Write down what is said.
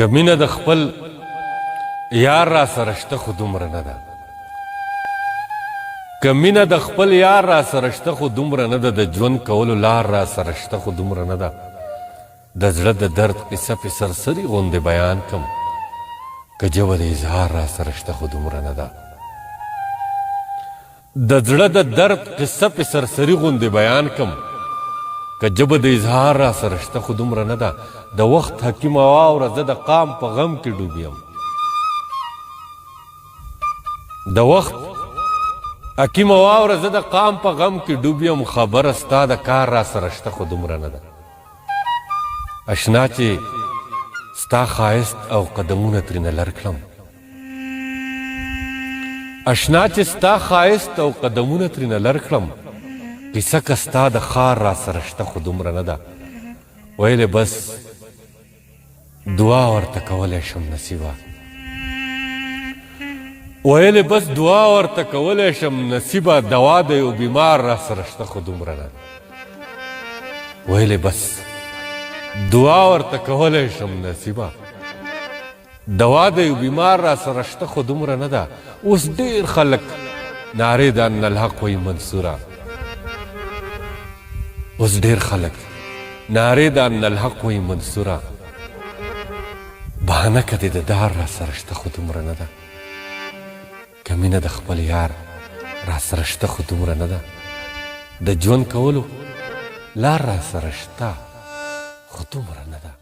که مینه د خپل یار را سره شته خو دومره نه ده که مینه د خپل یار را سره شته خو دومره نه ده د ژوند کولو لار را سره شته خو دومره نه ده د زړه د درد قصه پې سرسري غوندې بیان کم که ژبه د اظهار را سره شته خو دومره نه ده د زړه د درد قصه پې سرسري غوندې بیان کم که ژبه د اظهار را سره شته خو دومره نه ده د وخت حکیمه واوره زه د قام په غم کې ډوب یم د وخت حکیمه واوره زه د قام په غم کې ډوب یم خبره ستا د کار را سره شته خو دومره نه ده اشنا چې ستا ښایست او قدمونه ترېنه لر کړم اشنا چې ستا ښایست او قدمونه ترېنه لر کړم قصه که ستا د ښار را سره شته خو دومره نه ده ویلې بس دعا ورته کولی شم نصیبه ویلې بس دعا ورته کولی شم نصیبه دوا د یو بیمار را سره شته خو دومره نه ویلې بس دعا ورته کولی شم نصیبه دوا د یو بیمار را سره شته خو دومره نه ده اوس ډېر خلک نارې د ان الحق وایي منصوره اوس ډېر خلک نارې د ان الحق وایي منصوره بهانه که دې د دار را سره شته خو دومره نه ده که مینه د خپل یار را سره شته خو دومره نه ده د ژوند کولو لار را سره شته خو دومره نه ده